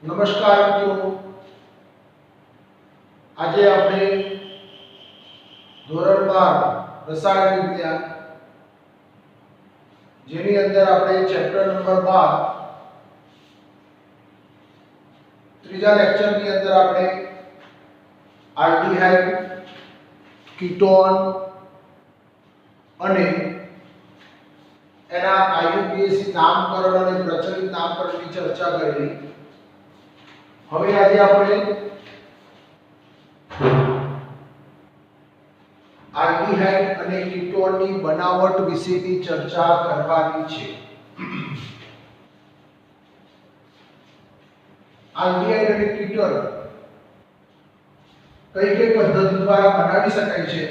નમસ્કાર મિત્રો, આજે આપણે ધોરણ 12 રસાયણ વિજ્ઞાન જેની અંદર આપણે ચેપ્ટર નંબર 12 ત્રીજા લેક્ચરની અંદર આપણે આલ્ડીહાઇડ, કીટોન અને એના આઈયુપીએસી નામકરણ અને પ્રચલિત નામકરણની ચર્ચા કરેલી. હવે આજે આપણે આલ્ડીહાઇડ અને કીટોનની બનાવટ વિશેની ચર્ચા કરવાની છે. આલ્ડીહાઇડ અને કીટોન કઈ કઈ પદ્ધતિ દ્વારા બનાવી શકાય છે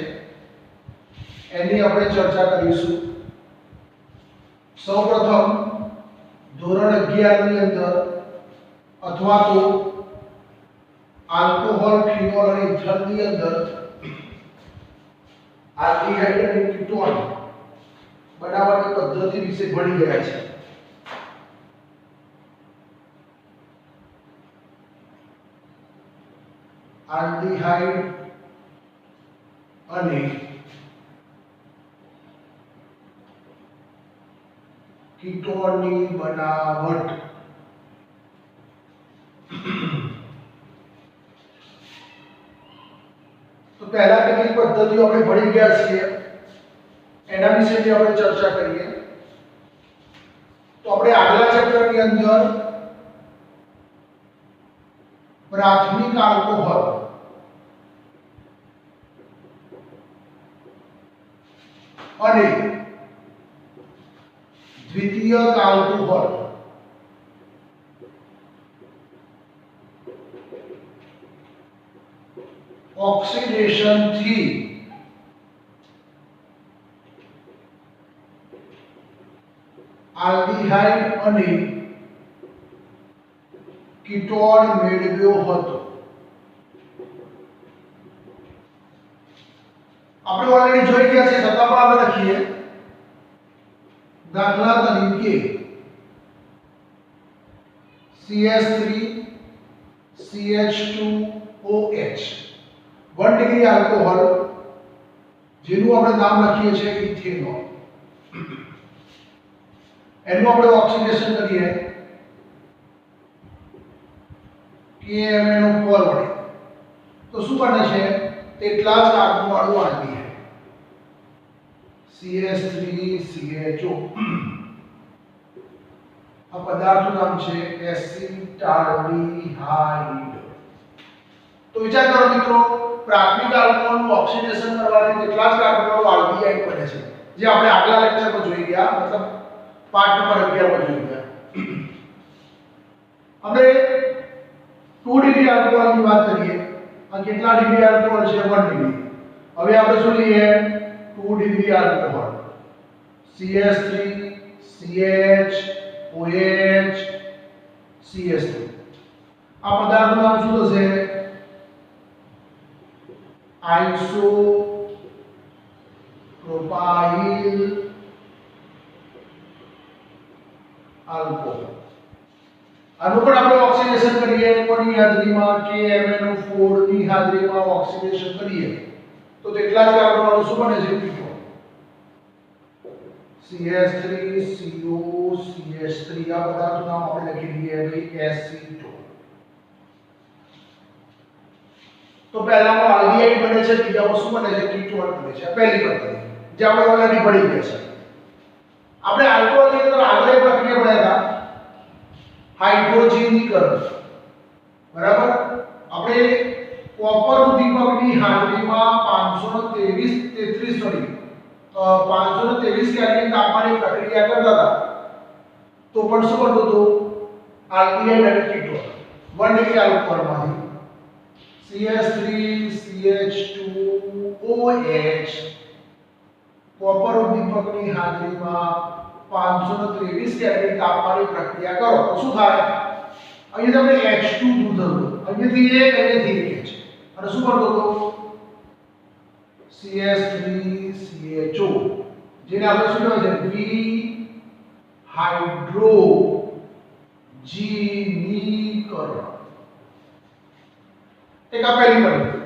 એની આપણે ચર્ચા કરીશું. સૌપ્રથમ ધોરણ 11 ની અંદર અથવા તો આલ્કોહોલ, ફિનોલ અને ઇથર ની અંદર આલ્ડીહાઇડ અને કીટોન બનાવવાની પદ્ધતિ વિશે ભણી ગયા છે. આલ્ડીહાઇડ અને કીટોનની બનાવટ. તો પહેલા કેટલીક પદ્ધતિઓ આપણે ભણી ગયા છીએ એના વિશે આપણે ચર્ચા કરીએ. તો આપણે આગલા ચેપ્ટરની અંદર પ્રાથમિક આલ્કોહોલ અને દ્વિતીયક આલ્કોહોલ ઓક્સિડેશન થી આલ્ડીહાઇડ અને કીટોન મેળવ્યો હતો. આપણે ઓલરેડી જોઈ ગયા છે, છતાં પણ આપણે લખીએ. દાખલા તરીકે CH3 CH2OH 1 ડિગ્રી આલ્કોહોલ જેનું આપણે નામ લખીએ છીએ ઇથેનોલ. એનું આપણે ઓક્સિડેશન કરીએ KMnO4 વડે તો શું બને છે? તેટલા જ કાર્બન વાળું આલ્ડીહાઇડ CH3CHO. આ પદાર્થનું નામ છે એસિટાલ્ડીહાઇડ. તો વિચાર કરો મિત્રો, પ્રાથમિક આલ્કોહોલનું ઓક્સિડેશન કરવાથી તેટલા જ કાર્બન વાળું આલ્ડીહાઇડ બને છે, જે આપણે આગલા લેક્ચરમાં જોઈ ગયા, મતલબ પાઠ નંબર 11 માં જોઈ ગયા. હવે 2 ડિગ્રી આલ્કોહોલની વાત કરીએ. આ કેટલા ડિગ્રી આલ્કોહોલ છે? 1 ડિગ્રી. હવે આપણે શું લઈએ? 2 degree alcohol CH3 CH OH CH3. આ પદાર્થનું નામ શું થશે? આઇસોપ્રોપાઇલ આલ્કોહોલ. આનું પણ આપણે ઓક્સિડેશન કરીએ કોની હાજરીમાં? KMnO4 ની હાજરીમાં ઓક્સિડેશન કરીએ તો તેટલા જ કાર્બન વાળું શું બને છે? Ketone CH3CO CH3. આ પદાર્થનું નામ આપણે લખી દઈએ ભાઈ એસિટોન. તો પહેલામાં આલ્ડીહાઇડ બને છે, બીજામાં શું બને છે? કીટોન બને છે. પહેલી પદ્ધતિ જે આપણે ઓલરેડી ભણી ગયા છે. આપણે આલ્કોહોલની અંદર આગળ એક પ્રક્રિયા ભણ્યા હતા, હાઇડ્રોજનીકરણ. બરાબર? આપણે કોપર ઉદ્દીપકની હાજરીમાં 523 કેલ્વિન તાપમાને પ્રક્રિયા કરતા હતા તો પણ શું બનતું હતું? આલ્ડીહાઇડ અને કીટોન 1 ડિગ્રી આલ્કોહોલમાંથી CH3 CH2OH કોપર ઉદ્દીપકની હાજરીમાં 523 કેલ્વિન તાપમાને પ્રક્રિયા કરો તો શું થાય? અહીં તમને H2 દૂર થતું, અહીંથી એક, અહીંથી એક છે, અને શું કરતો હતો? CH3CHO, જેને આપણે શું કહેવાય છે? દ્વિ હાઇડ્રોજનીકરણ. એક આ પહેલી પદ્ધતિ.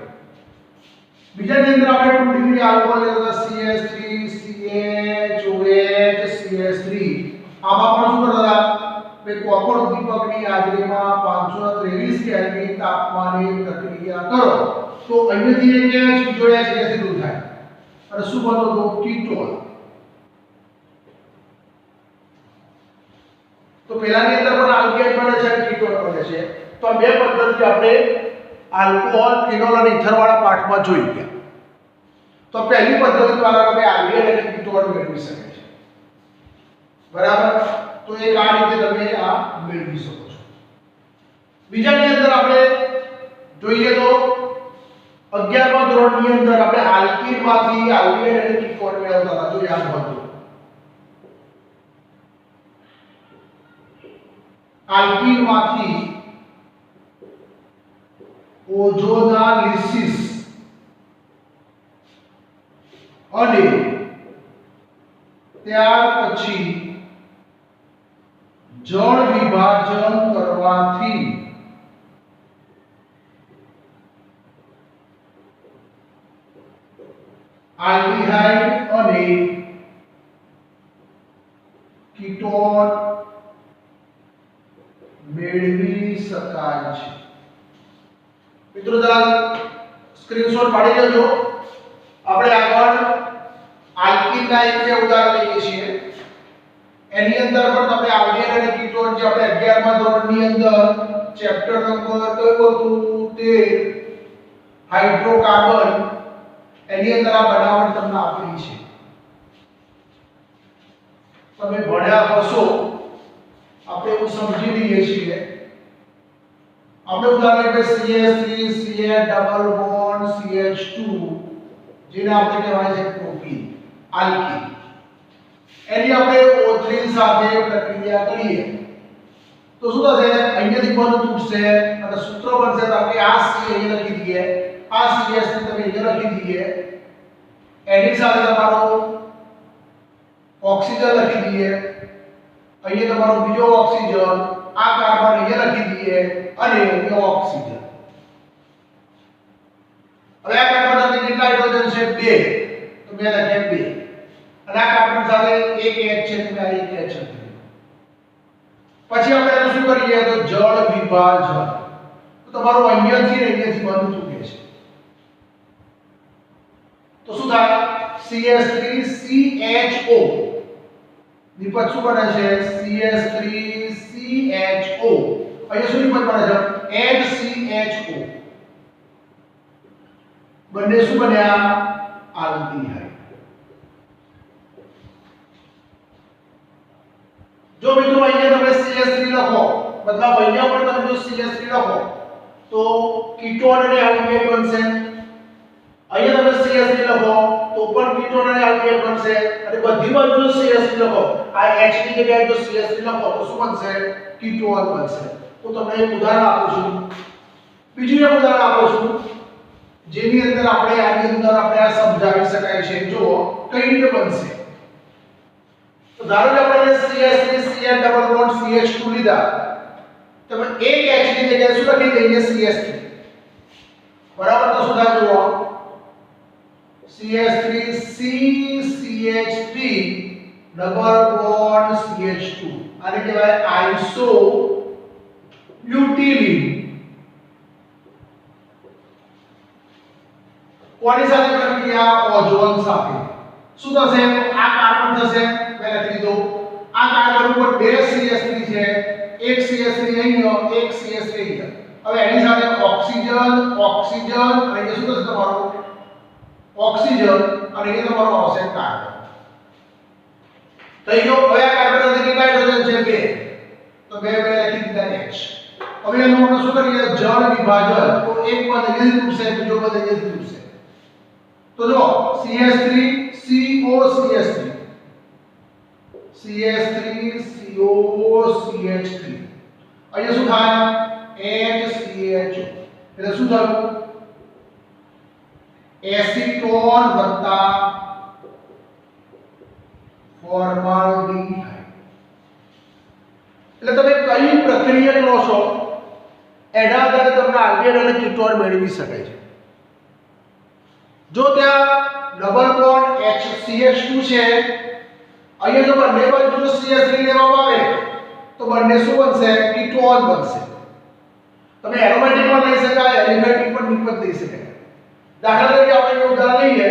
બીજાની અંદર આપણે 2 ડિગ્રી આલ્કોહોલ લેતા હતા CH3 CHOH CH3. આમાં પણ શું કરતા હતા કે કોપર ઉદ્દીપકની હાજરીમાં 523 કેલ્વિન તાપમાને પ્રક્રિયા કરો તો અહીંયાથી એક બીજો H કેસી દૂર થાય અને શું બનતો હતો કીટોન. તો પહેલાની અંદર પણ આલ્કેન બને છે અને કીટોન બને છે. તો આ બે પદ્ધતિ આપણે આલ્કોહોલ ફિનોલ અને ઇથર વાળા પાઠમાં જોઈ ગયા. તો પહેલી પદ્ધતિ દ્વારા તમે આલ્કેન અને કીટોન મેળવી શકે છે. બરાબર. તો એક આ રીતે તમે આ મેળવી શકો છો. બીજાની અંદર આપણે જોઈએ તો 11મા ધોરણની અંદર આપણે આલ્કીનમાંથી આલ્કેન અને કીટોન મેળવતા હતા. જો યાદ હોય તો આલ્કીનમાંથી ઓઝોનાલિસિસ અને ત્યાર પછી જળ વિભાજન કરવાથી આલ્ડીહાઇડ અને કીટોન મેળવી શકાય છે. મિત્રો જરા સ્ક્રીનશોટ પાડી લેજો. આપણે આગળ આલ્કીનના એક બે ઉદાહરણ લઈએ છીએ. એની અંદર પણ તમે આલ્કેન અને કીટોન જે આપણે 11મા ધોરણની અંદર ચેપ્ટર નંબર કયું હતું 13 હાઇડ્રોકાર્બન એની અંદર આ બનાવટ તમને આપેલી છે. તમે ભણ્યા હશો. આપણે એવું સમજી લઈએ છીએ. આપણે ઉદાહરણ લઈએ CH3 CH double bond CH2 જેને આપણે કહેવાય છે પ્રોપીન આલ્કીન. એની આપણે O3 સાથે પ્રક્રિયા કરીએ તો શું થશે અહીંયાથી બંધ તૂટશે અને સૂત્ર બનશે. તો આપણે આ C અહીંયા લખી દઈએ, આ CH3 તમે અહીંયા લખી દઈએ, એની સાથે તમારો ઓક્સિજન લખી દઈએ, અહીંયા તમારો બીજો ઓક્સિજન, આ કાર્બન અહીંયા લખી દઈએ અને અહીંયા ઓક્સિજન. હવે આ કાર્બન સાથે કેટલા હાઇડ્રોજન છે 2 તો 2 લખીએ 2 અને આ કાર્બન સાથે એક H છે તો આ એક H છે. પછી આપણે એનું શું કરીએ તો જળ વિભાજન. તો તમારું અહીંયાથી બંધ તૂટે છે તો શું થાય CH3CHO નિપજ શું બને છે CH3CHO. અહીંયા શું નિપજ બને છે HCHO. બંને શું બન્યા આલ્ડીહાઇડ. જો મિત્રો અહીંયા તમે CH3 લખો મતલબ અહીંયા પણ તમે જો CH3 લખો તો કીટોન અને આલ્કેન બનશે. અહીંયા તમે CH3 લખો તો પણ કીટોન અને આલ્કેન બનશે અને બધી બાજુ જો CH3 લખો આ H ની જગ્યાએ જો CH3 લખો તો શું બનશે કીટોન બનશે. તો તમને એક ઉદાહરણ આપું છું. બીજું એક ઉદાહરણ આપું છું જેની અંદર આપણે આની અંદર આપણે આ સમજાવી શકાય છે. જો કઈ રીતે બનશે તો ધારો કે આપણે CH3 CH double bond CH2 લીધા તો એક H ની જગ્યાએ શું લખી દઈએ CH3 બરાબર. તો શું થાય જુઓ CH3 CCH3 double bond CH2 આને કહેવાય આઇસો બ્યુટિલિન. કોની સાથે પ્રક્રિયા ઓઝોન સાથે. શું થશે તો આ કાર્બન થશે મેં લખી દીધો. આ કાર્બન ઉપર બે CH3 છે, એક CH3 અહીંયા એક CH3 અહીંયા. હવે એની સાથે ઓક્સિજન ઓક્સિજન અને અહીંયા શું થશે તમારું ઓક્સિજન અને અહીંયા તમારો આવશે કાર્બન. તો અહીંયા હવે આ કાર્બન સાથે કેટલા હાઇડ્રોજન છે 2 તો 2 લખી દીધા H. હવે એનું આપણે શું કરીએ જળ વિભાજન. તો એક પદ અહીંયાથી તૂટશે બીજો પદ અહીંયાથી તૂટશે. તો જો CH3 CO CH3 CH3 CO CH3 અહીંયા શું થાય HCHO એટલે શું થયું એસિટોન વત્તા ફોર્માલ્ડિહાઇડ. એટલે તમે કઈ પ્રક્રિયા કરો છો એના આધારે તમને આલ્ડીહાઇડ અને કીટોન મેળવી શકાય છે. જો ત્યાં ડબલ બોન્ડ HCH2 છે, અહીંયા જો બંને બાજુ જો CH3 લેવામાં આવે તો બંને શું બનશે? કીટોન બનશે. તમે એરોમેટિક પણ લઈ શકાય, એલિમેટિક પણ નિસ્બત લઈ શકાય. દાખલા તરીકે આપણે એક ઉદાહરણ લઈએ,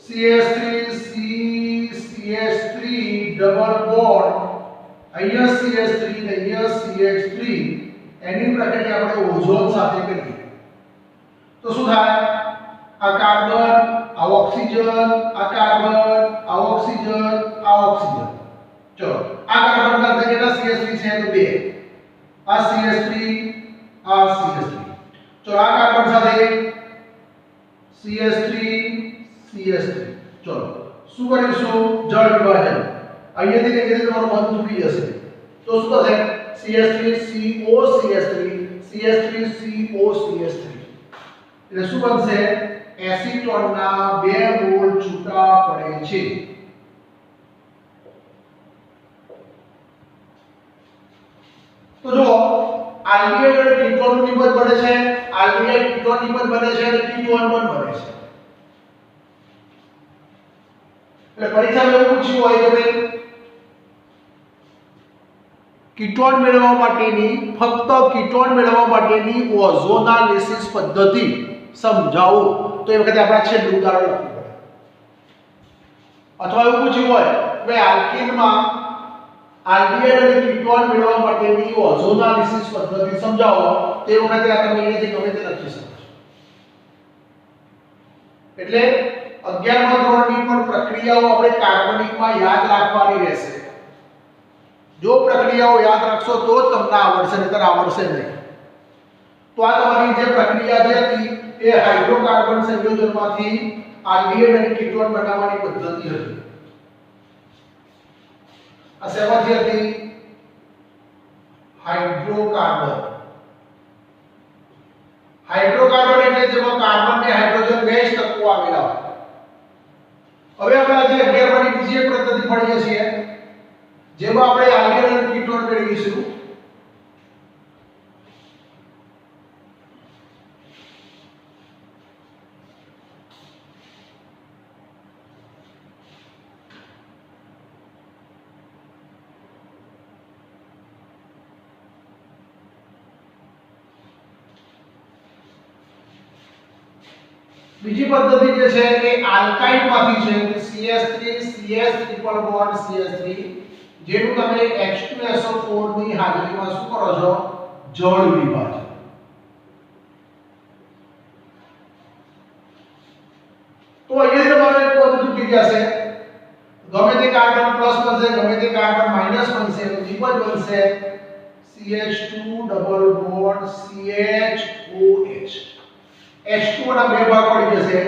CH3 CH3 ડબલ બોન્ડ, અહીંયા CH3 ને અહીંયા CH3, એની પ્રક્રિયા આપણે ઓઝોન સાથે કરીએ તો શું થાય? આ કાર્બન, આ ઓક્સિજન, આ કાર્બન, આ ઓક્સિજન, આ ઓક્સિજન. ચલો આ કાર્બન પાસે કેટલા CH3 છે? તો 2. આ CH3, આ CH3. ચલો આ કાર્બન સાથે CH3 CH3. ચલો શું કરીશું? જળ વિભાજન. અહીંયાથી કઈ રીતે તમારું બંધ તૂટી જશે તો શું થશે? CH3 CO CH3 CH3 CO CH3. એટલે શું બનશે? એસિટોનના 2 મોલ છૂટા પડે છે. તો જો આલ્ડીહાઇડ અને કીટોન નિબંધ બને છે, આલ્ડીહાઇડ કીટોન નિબંધ બને છે અને કીટોન પણ બને છે. એટલે પરીક્ષામાં એવું પૂછ્યું હોય કે ભાઈ કીટોન મેળવવા માટેની, ફક્ત કીટોન મેળવવા માટેની ઓઝોનાલિસિસ પદ્ધતિ સમજાવો, તો એ વખતે આપણે છેલ્લું ઉદાહરણ લખવું પડે. અથવા એવું પૂછ્યું હોય કે આલ્કીનમાં આલ્ડીહાઇડ અને કીટોન મેળવવા માટેની ઓઝોનાલિસિસ પદ્ધતિ સમજાવો, તો એ વખતે આ તમે અહીંયાથી ગમે તે લખી શકો છો. એટલે 11મા ધોરણની પણ પ્રક્રિયાઓ આપણે કાર્બનિકમાં યાદ રાખવાની રહેશે. જો પ્રક્રિયાઓ યાદ રાખશો તો જ તમને આવડશે, નહીતર આવડશે નહીં. તો આ તમારી જે પ્રક્રિયા જે હતી એ હાઇડ્રોકાર્બન સંયોજનમાંથી આલ્ડીહાઇડ અને કીટોન બનાવવાની પદ્ધતિ હતી. આ શેમાંથી હતી? હાઇડ્રોકાર્બન. હાઇડ્રોકાર્બન એટલે જેમાં કાર્બન ને હાઇડ્રોજન બે જ તત્વો આવેલા હોય. હવે આપણે આજે 11માની બીજી એક પદ્ધતિ ભણીએ છીએ જેમાં આપણે આલ્ડીહાઇડ અને કીટોન મેળવીશું. બીજી પદ્ધતિ જે છે એ આલ્કાઇડ માંથી છે, CH3 CH triple bond CH3, જેનું તમે H2SO4 ની હાજરીમાં શું કરો છો? જળ વિભાજન. તો અહીંયા તમારે એક પદ તૂટી જશે. ગમે તે કાર્બન પ્લસ બનશે, ગમે તે કાર્બન માઈનસ બનશે, તો નિબંધ બનશે CH2 double bond CHOH. H2 ના બે ભાગ પડી જશે,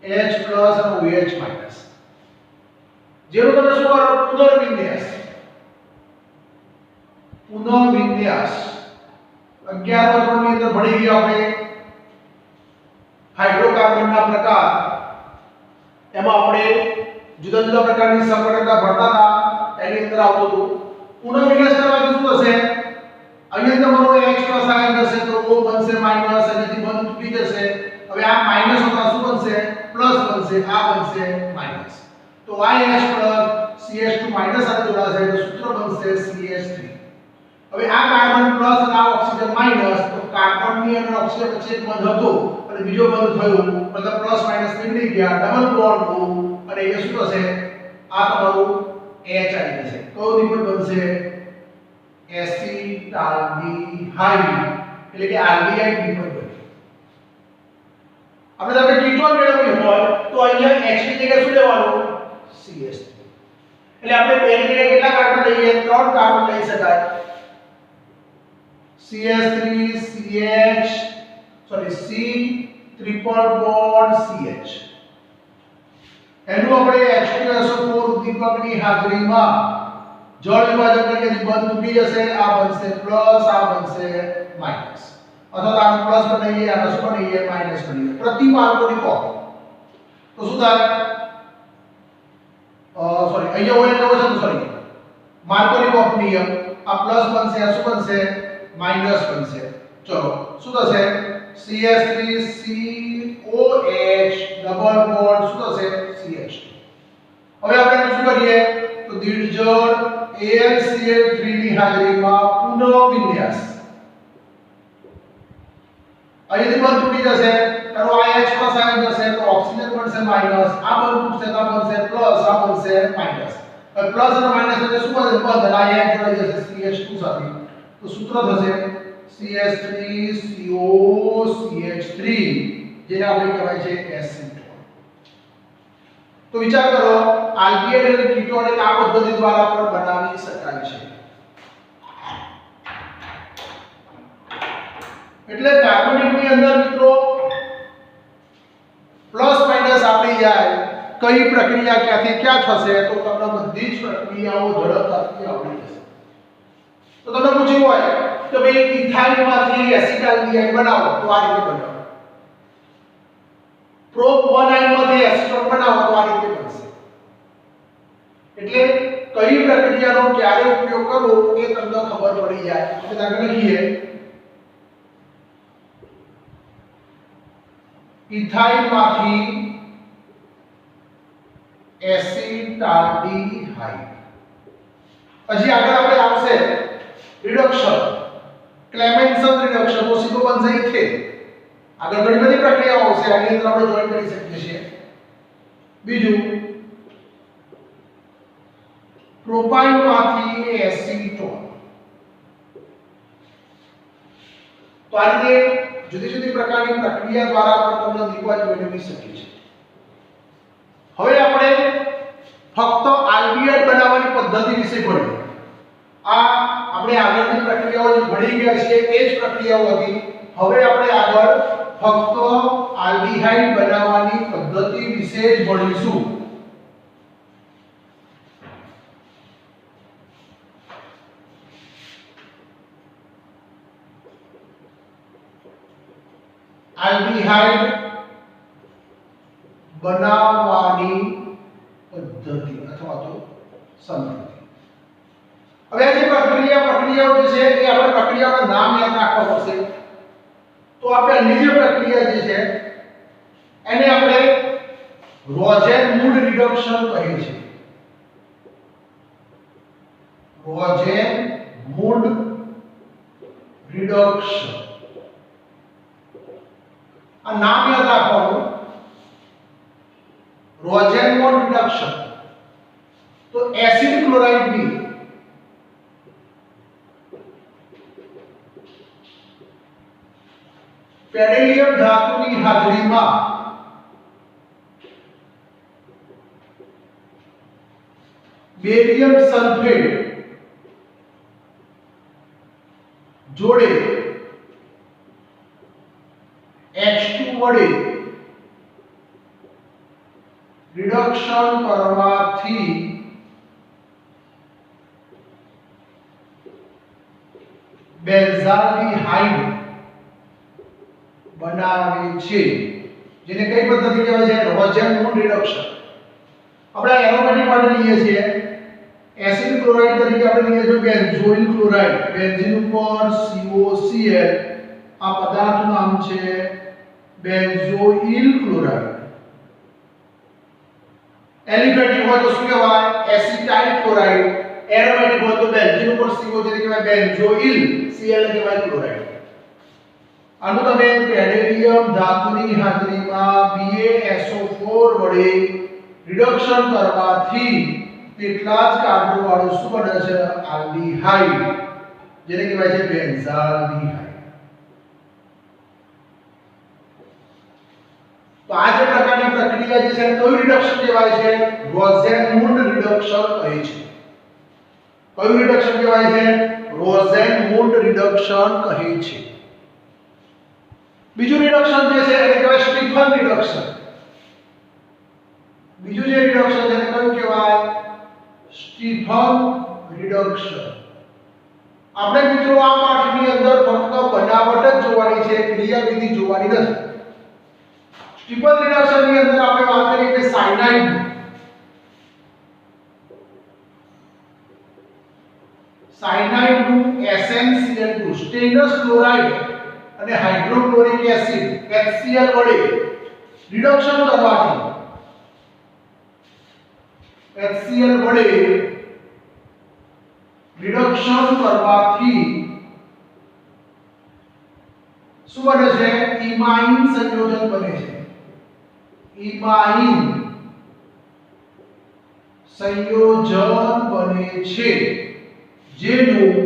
H પ્લસ અને OH માઈનસ. જેનું તમે શું કરો? પુનર્વિન્યાસ. પુનર્વિન્યાસ 11મા ધોરણની અંદર ભણી ગયા આપણે હાઇડ્રોકાર્બનના પ્રકાર. એમાં આપણે જુદા જુદા પ્રકારની સહકર્તા ભણતા હતા, એની અંદર આવતું હતું. પુનર્વિન્યાસ કરવાથી શું થશે? અહીંયા તમારો H પ્લસ આયન થશે તો O બનશે માઈનસ, અહીંથી બંધ તૂટી જશે. હવે આ માઈનસ હોતા શું બનશે? પ્લસ બનશે, આ બનશે માઈનસ. તો YH પ્લસ CH2 માઈનસ સાથે જોડાશે તો સૂત્ર બનશે CH3. હવે આ કાર્બન પ્લસ અને આ ઓક્સિજન માઈનસ, તો કાર્બનની અને ઓક્સિજન વચ્ચે એક બંધ હતો અને બીજો બંધ થયો, મતલબ પ્લસ માઈનસ નીકળી ગયા, ડબલ બોન્ડ O, અને એ શું થશે? આ તમારું H આવી જશે. કયો નિબંધ બનશે? એસિટાલ્ડીહાઇડ, એટલે કે આલ્ડીહાઇડ નિબંધ બને. આપણે તમે કીટોન મેળવવી હોય તો અહીંયા H ની જગ્યાએ શું લેવાનું? CH3. એટલે આપણે પહેલી જગ્યાએ કેટલા કાર્બન લઈએ? 3 કાર્બન લઈ શકાય. CH3 C triple bond CH. એનું આપણે H2SO4 ઉદ્દીપકની હાજરીમાં જળ વિભાજન કરીએ તો બંધ તૂટી જશે, આ બનશે પ્લસ, આ બનશે માઈનસ. અથવા આને પ્લસ બનાવીએ, આને શું બનાવીએ? માઈનસ બનાવીએ. પ્રતિ માર્કોની કોપી. તો શું થાય? સોરી, અહીંયા હોય તો સોરી માર્કોની કોપ નિયમ. આ પ્લસ બનશે આ શું બનશે માઈનસ બનશે ચલો શું થશે CS3COH ડબલ બોન્ડ શું થશે CH હવે આપણે શું કરીએ તો દ્વિજોડ AlCl3 ની હાજરીમાં પુનઃવિન્યાસ અહીંથી બંધ તૂટી જશે તો આ H પ્લસ આવી જશે તો ઓક્સિજન બનશે માઈનસ આ બંધ તૂટશે તો બનશે પ્લસ આ બનશે માઈનસ હવે પ્લસ અને માઈનસ એટલે શું બનશે બંધ અને આ H જોડાઈ જશે CH2 સાથે તો સૂત્ર થશે CS3COCH3 જેને આપણે કહેવાય છે એસિટોન તો વિચાર કરો આલ્ડિહાઇડ અને કીટોન એક આ પદ્ધતિ દ્વારા પણ બનાવી શકાય છે એટલે કાર્બોનેટની અંદર મિત્રો પ્લસ માઈનસ આપણી જાય કઈ પ્રક્રિયા ક્યાંથી ક્યાં થશે તો તમને બધી જ પ્રક્રિયાઓ ઝડપથી આવડી જશે તો તમને પૂછ્યું હોય કે ભાઈ ઇથાઇલમાંથી એસિટાલ્ડિહાઇડ બનાવો તો આ રીતે બનાવો પ્રોપોનાઇલમાંથી એસિટોન બનાવો તો આ રીતે બનશે એટલે કઈ પ્રક્રિયાનો ક્યારે ઉપયોગ કરવો એ તમને ખબર પડી જાય તો આગળ લખીએ ઇથાઇલમાંથી એસિટાલ્ડિહાઇડ પછી આગળ આપણે આવશે રિડક્શન ક્લેમેન્સન રિડક્શન તો સીધો બનશે ઇથેન આગળ ઘણી બધી પ્રક્રિયાઓ આવશે આની અંદર આપણે જોઈન કરી શકીએ છીએ બીજું પ્રોપાઇનમાંથી એસિટોન તો આ રીતે જુદી જુદી પ્રકારની પ્રક્રિયા દ્વારા આપણે તમને નિર્વાચ મેળવી શકીએ છીએ હવે આપણે ફક્ત આલ્ડિહાઇડ બનાવવાની પદ્ધતિ વિશે ભણીએ આ આપણે આગળની પ્રક્રિયાઓ જે ભણી ગયા છે એ જ પ્રક્રિયાઓ હતી હવે આપણે આગળ ફક્ત આલ્ડિહાઇડ બનાવવાની પદ્ધતિ વિશે જ ભણીશું આલ્ડિહાઇડ બનાવવાની પદ્ધતિ અથવા તો સમજૂતી હવે આ જે પ્રક્રિયાઓ જે છે એ આપણે પ્રક્રિયાઓના નામ યાદ રાખવા પડશે તો આપણે અન્ય જે પ્રક્રિયા જે છે એને આપણે રોઝેન-મૂડ રિડક્શન કહીએ છીએ રોઝેન-મૂડ રિડક્શન આ નામ યાદ રાખવાનું રોઝેન-મૂડ રિડક્શન તો એસિડ ક્લોરાઇડ ની પેરિલિયમ ધાતુની હાજરીમાં બેરિયમ સલ્ફેટ જોડે H2 વડે રિડક્શન કરવાથી બેન્ઝાલ્ડિહાઇડ બનાવે છે જેને કઈ પદ્ધતિ કહેવાય છે રોઝેન-મૂડ રિડક્શન આપણે એરોમેટિક માટે લઈએ છીએ એસિડ ક્લોરાઇડ તરીકે આપણે લઈએ છીએ બેન્ઝોઇલ ક્લોરાઇડ બેન્ઝીન ઉપર COCl આ પદાર્થનું નામ છે બેન્ઝોઇલ ક્લોરાઇડ એલિફેટિક હોય તો શું કહેવાય એસિટાઇલ ક્લોરાઇડ એરોમેટિક હોય તો બેન્ઝીન ઉપર CO જેને કહેવાય બેન્ઝોઇલ Cl ને કહેવાય ક્લોરાઇડ આનું તમે પેરિલિયમ ધાતુની હાજરીમાં BaSO4 વડે રિડક્શન કરવાથી તેટલા જ કાર્બન વાળું શું બને છે આલ્ડિહાઇડ જેને કહેવાય છે બેન્ઝાલ્ડિહાઇડ તો આ જે પ્રકારની પ્રક્રિયા જે છે કયું રિડક્શન કહેવાય છે રોઝેન-મૂડ રિડક્શન કહે છે કયું રિડક્શન કહેવાય છે રોઝેન-મૂડ રિડક્શન કહે છે બીજું રિડક્શન જે છે એને કહેવાય સ્ટીફન રિડક્શન બીજું જે રિડક્શન છે એને કયું કહેવાય સ્ટીફન રિડક્શન આપણે મિત્રો આ પાઠની અંદર ફક્ત બનાવટ જ જોવાની છે ક્રિયાવિધિ જોવાની નથી સ્ટીફન રિડક્શન ની અંદર આપણે વાત કરી કે સાયનાઇડ નું SnCl2 સ્ટેનસ ક્લોરાઇડ અને હાઇડ્રોક્લોરિક એસિડ HCl વડે રિડક્શન કરવાથી HCl વડે રિડક્શન કરવાથી શું બને છે? ઇમાઇન સંયોજન બને છે. ઇમાઇન સંયોજન બને છે જેનું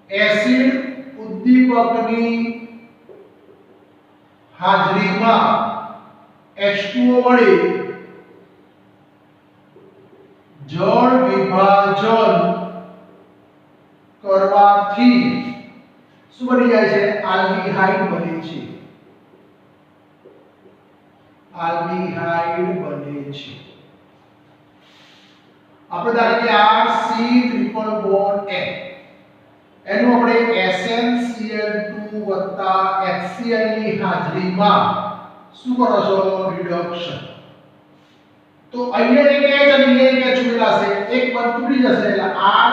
એસિડ ઉદ્દીપકની હાજરીમાં H2O વડે જળ વિભાજન કરવાથી શું બની જાય છે? આલ્ડીહાઇડ બને છે. આલ્ડીહાઇડ બને છે. આપણે ધારો કે R C triple bond N એનું આપણે SnCl2 HCl ની હાજરીમાં શું કરો છો? રિડક્શન. તો અહીંયા એક H અને અહીંયા એક H ઉમેરા છે, એક બંધ તૂટી જશે એટલે R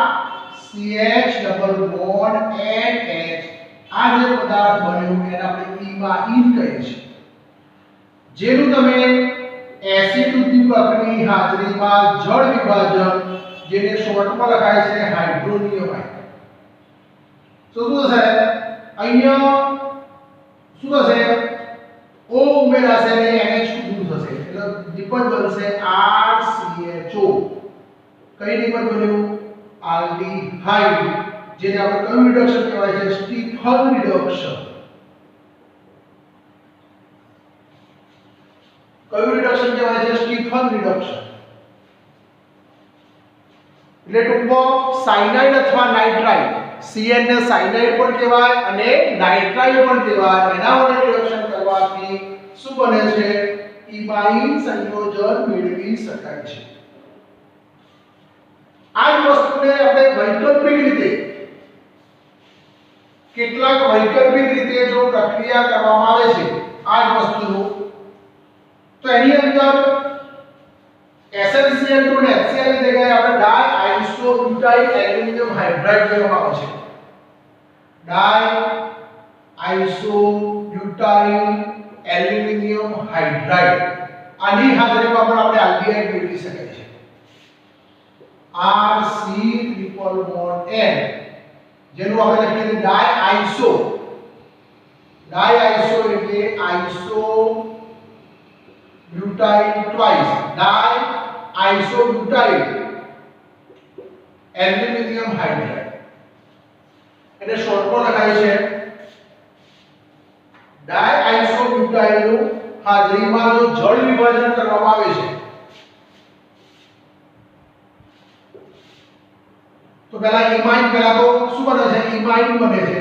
CH double bond NH આ જે પદાર્થ બન્યું એને આપણે ઇમાઇન કહીએ છીએ. જેનું તમે એસિડ ઉદ્દીપકની હાજરીમાં જળ વિભાજન જેને શોર્ટમાં લખાય છે હાઇડ્રોનિયમાઇન. તો શું થશે? અહીંયા શું થશે? O ઉમેરાશે અને NH2 દૂર થશે એટલે નિપજ બનશે RCHO. કઈ નિપજ બન્યું? આલ્ડીહાઇડ, જેને આપણે કયું રિડક્શન કહેવાય છે? Stephen reduction. કયું રિડક્શન કહેવાય છે? Stephen reduction. એટલે ટૂંકમાં સાયનાઇડ અથવા નાઇટ્રાઇડ, Cn ને સાયનાઇડ પણ કહેવાય અને નાઇટ્રાઇડ પણ કહેવાય. એના વડે રિડક્શન કરવાથી શું બને છે? ઇમાઇન સંયોજન મેળવી શકાય છે. આ જ વસ્તુને આપણે વૈકલ્પિક રીતે કેટલાક વૈકલ્પિક રીતે જો પ્રક્રિયા કરવામાં આવે છે આ જ વસ્તુનું, તો એની અંદર SnCl2 અને HCl ની જગ્યાએ આપણે ડાઇઆઇસોબ્યુટાઇલ એલ્યુમિનિયમ હાઇડ્રાઇડ કહેવામાં આવે છે. ડાઇઆઇસોબ્યુટાઇલ એલ્યુમિનિયમ હાઇડ્રાઇડ આની હાજરીમાં પણ આપણે આલ્ડીહાઇડ મેળવી શકાય છે. RC ટ્રિપલ બોન્ડ N જેનું આપણે લખીએ ડાઇઆઇસો. ડાઇઆઇસો એટલે iso butyl twice, ડાઇઆઇસોબ્યુટાઇલ aluminium hydride. એને શોર્ટમાં લખાય છે ડાઇઆઇસોબ્યુટાઇલ નું હાજરીમાં જો જળ વિભાજન કરવામાં આવે છે તો પહેલા ઇમાઇન, પહેલા તો શું બને છે? ઇમાઇન બને છે,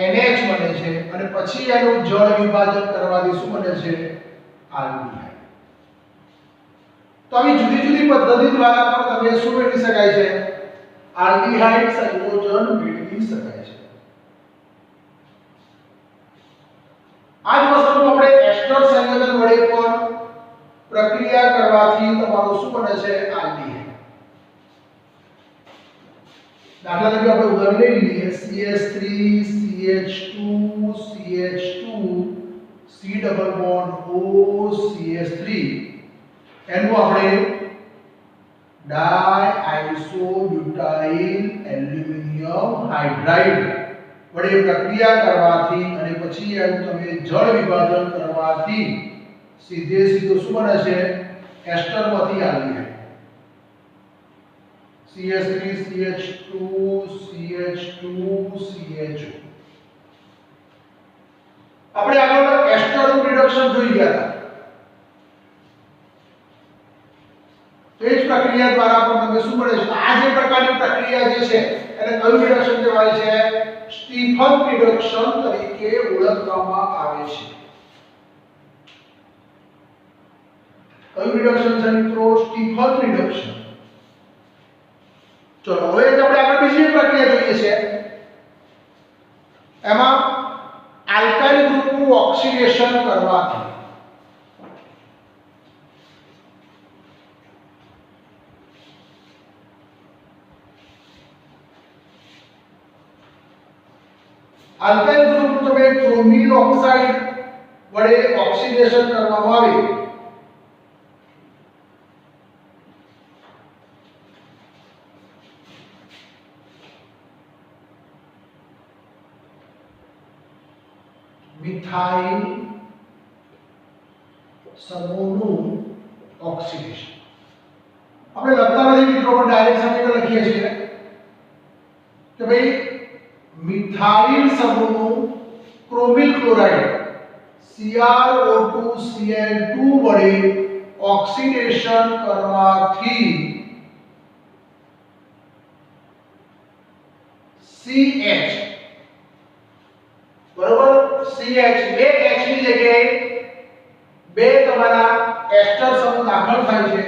NH બને છે અને પછી એનું જળ વિભાજન કરવાથી શું બને છે? આલ્ડીહાઇડ. તો આવી જુદી જુદી પદ્ધતિ દ્વારા પણ તમે શું મેળવી શકાય છે? આલ્ડીહાઇડ સંયોજન મેળવી શકાય છે. આ જ વસ્તુનું આપણે એસ્ટર સંયોજન વડે પણ પ્રક્રિયા કરવાથી તમારું શું બને છે? આલ્ડીહાઇડ. દાખલા તરીકે આપણે ઉદાહરણ લઈ લઈએ CH3 CH2 CH2 C double bond O CH3 એનું આપણે ડાઇઆઇસોબ્યુટાઇલ એલ્યુમિનિયમ હાઇડ્રાઇડ વડે પ્રક્રિયા કરવાથી અને પછી એનું તમે જળ વિભાજન કરવાથી સીધે સીધું શું બને છે? એસ્ટરમાંથી aldehyde. CH3 CH2 CH2 CHO. આપણે આગળ એસ્ટરનું રિડક્શન જોઈ ગયા હતા. તો એ જ પ્રક્રિયા દ્વારા પણ તમને શું મળે છે? આ જે પ્રકારની પ્રક્રિયા જે છે એને કયું રિડક્શન કહેવાય છે? સ્ટીફન રિડક્શન તરીકે ઓળખવામાં આવે છે. કયું રિડક્શન છે મિત્રો? Stephen reduction. ચલો હવે આપણે આગળ બીજી પ્રક્રિયા જોઈએ છે. એમાં આલ્કાઇલ ગ્રુપનું ઓક્સિડેશન કરવાથી આલ્કાઇલ ગ્રુપ તમે ક્રોમિલ ઓક્સાઇડ વડે ઓક્સિડેશન કરવામાં આવે મિથાઇલ સમૂહનું ઓક્સિડેશન. આપણે લખતા નથી મિત્રો, પણ ડાયરેક્ટ સમીકરણ લખીએ છીએ કે ભાઈ મિથાઇલ સમૂહનું ક્રોમિલ ક્લોરાઇડ CrO2Cl2 વડે ઓક્સિડેશન કરવાથી CH બરોબર CH બે H ની જગ્યાએ બે તમારા એસ્ટર સમૂહ દાખલ થાય છે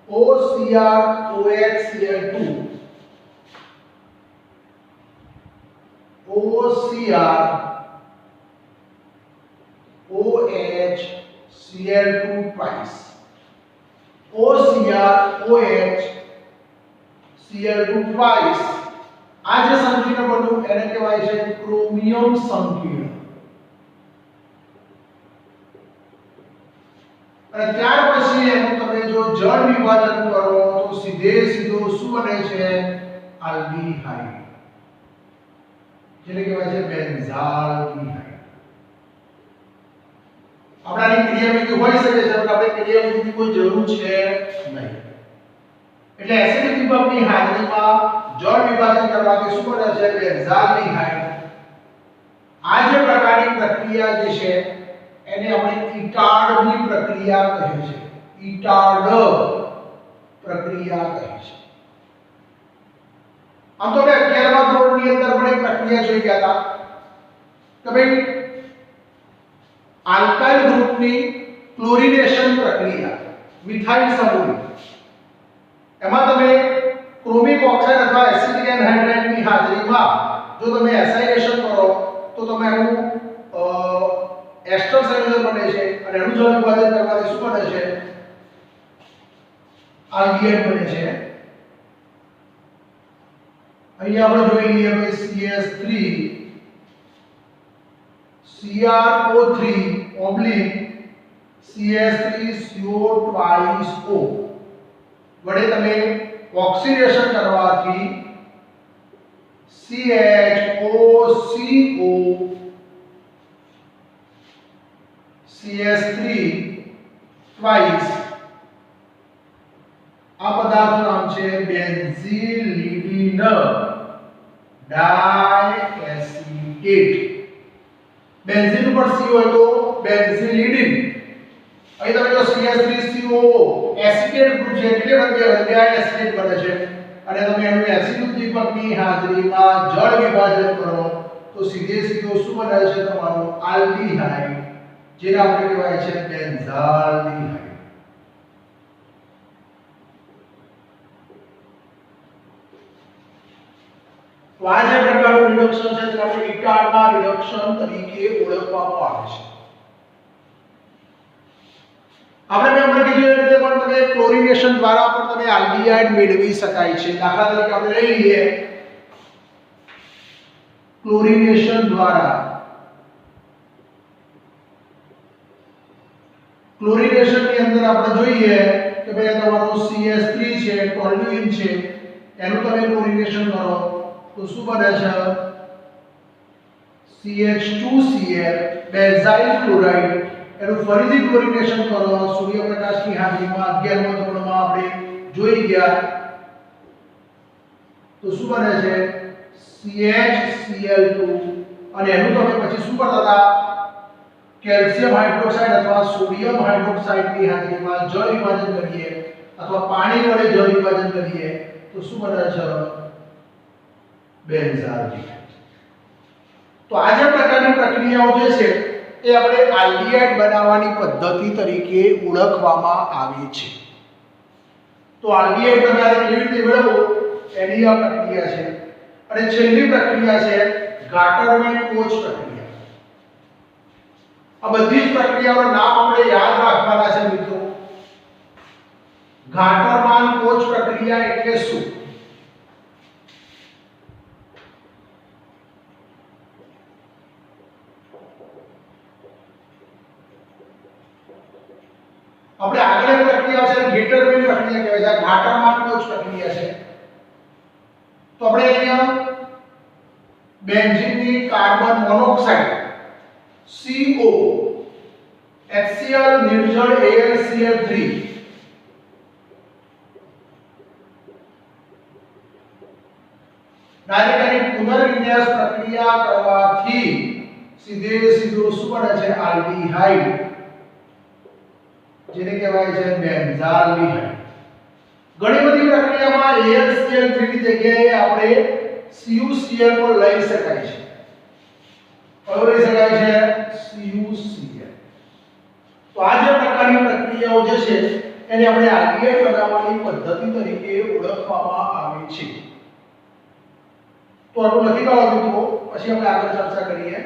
OCrOHCl2 OCrOHCl2 twice OCrOHCl2 twice. આ જે સંકીર્ણ બન્યું એને કહેવાય છે ક્રોમિયમ સંકીર્ણ. અને ત્યાર પછી એનું તમે જો જળ વિભાજન કરો તો સીધે સીધો શું બને છે આલ્ડીહાઇડ, જેને કહેવાય છે બેન્ઝાલ્ડીહાઇડ. આપણાની ક્રિયાવિધિ હોઈ શકે છે, પણ આપણે ક્રિયાવિધિની કોઈ જરૂર છે નહીં. એટલે એસિડિક વિભાગની હાજરીમાં જળ વિભાજન કરવાથી શું બને છે બેન્ઝાલ્ડીહાઇડ. આ જે પ્રકારની પ્રક્રિયા જે છે એને આપણે ઇટાર્ડની પ્રક્રિયા કહે છે. ઇટાર્ડ પ્રક્રિયા કહે છે. આમ તો આપણે 11મા ધોરણની અંદર પણ એક પ્રક્રિયા જોઈ ગયા હતા કે ભાઈ આલ્કાઇલ ગ્રુપની ક્લોરિનેશન પ્રક્રિયા મિથાઇલ સમૂહ, એમાં તમે ક્રોમિક ઓક્સાઇડ અથવા એસિટિક એનહાઇડ્રાઇડની હાજરીમાં જો તમે એસાઇલેશન કરો તો તમે એનું એસ્ટર સંયોજન બને છે અને એનું જળ વિભાજન કરવાથી શું બને છે આલ્ડીહાઇડ બને છે. અહીંયા આપણે જોઈ લઈએ કે CH3 CrO3 CH3CO twice O વડે તમે ઓક્સિડેશન કરવાથી CHOCO CH3 twice આ પદાર્થનું નામ છે બેન્ઝિલિડીન ડાયએસિટેટ. બેન્ઝીન ઉપર C હોય તો બેન્ઝિલિડીન. અહીં તમે જો CH3COO એસિટેટ ગ્રુપ છે એટલે ડાયએસિટેટ બને છે. અને તમે એનું એસિડ ઉદ્દીપકની હાજરીમાં જળ વિભાજન કરો તો સીધે સીધો શું બને છે તમારો આલ્ડીહાઇડ, જેને આપણે કહેવાય છે બેન્ઝાલ્ડીહાઇડ. તો આ જે પ્રકારનું રિડક્શન છે તેને આપણે ઇટાર્ડના રિડક્શન તરીકે ઓળખવામાં આવે છે. આપણે મેં હમણાં કીધું એ રીતે પણ તમે ક્લોરિનેશન દ્વારા પણ તમે આલ્ડીહાઇડ મેળવી શકાય છે. દાખલા તરીકે આપણે લઈ લઈએ ક્લોરિનેશન દ્વારા. ક્લોરિનેશનની અંદર આપણે જોઈએ કે ભાઈ તમારો CH3 છે, ટોલ્યુઇન છે, એનું તમે ક્લોરિનેશન કરો તો શું બને છે CH2Cl બેન્ઝાઇલ ક્લોરાઇડ. એનું ફરીથી ક્લોરિનેશન કરો સૂર્યપ્રકાશની હાજરીમાં 11મા ધોરણમાં આપણે જોઈ ગયા તો શું બને છે CHCl2. અને એનું તમે પછી શું કરતા હતા કેલ્શિયમ હાઇડ્રોક્સાઇડ અથવા સોડિયમ હાઇડ્રોક્સાઇડની હાજરીમાં જળ વિભાજન કરીએ અથવા પાણી વડે જળ વિભાજન કરીએ તો શું બને છે બેન્ઝાલ્ડીહાઇડ. તો આ જે પ્રકારની પ્રક્રિયાઓ જે છે એ આપણે આલ્ડીહાઇડ બનાવવાની પદ્ધતિ તરીકે ઓળખવામાં આવે છે. તો આલ્ડીહાઇડ તમે આ કેવી રીતે મેળવો એની આ પ્રક્રિયા છે. અને છેલ્લી પ્રક્રિયા છે ગાટરમેન-કોચ પ્રક્રિયા. આ બધી જ પ્રક્રિયાઓના નામ આપણે યાદ રાખવાના છે મિત્રો. ગાટરમાન-કોચ પ્રક્રિયા એટલે શું? આપણે આગળ એક પ્રક્રિયા છે ગેટરમેન પ્રક્રિયા કહેવાય છે, ઘાટામાર્ગ જ પ્રક્રિયા છે. તો આપણે અહીંયા બેન્ઝીનની કાર્બન મોનોક્સાઇડ CO HCl નિર્જળ AlCl3 ડાયરેક્ટ એની પુનર્વિન્યાસ પ્રક્રિયા કરવાથી સીધું શું બને છે આલ્ડીહાઇડ, જેને કહેવાય છે બેન્ઝાલ્ડીહાઇડ. ઘણી બધી પ્રક્રિયામાં AlCl3 ની જગ્યાએ આપણે CuCl પણ લઈ શકાય છે. કયો લઈ શકાય છે? CuCl. તો આ જે પ્રકારની પ્રક્રિયાઓ જે છે એને આપણે આલ્ડીહાઇડ બનાવવાની પદ્ધતિ તરીકે ઓળખવામાં આવે છે. તો આટલું લખી કાઢો મિત્રો, પછી આપણે આગળ ચર્ચા કરીએ.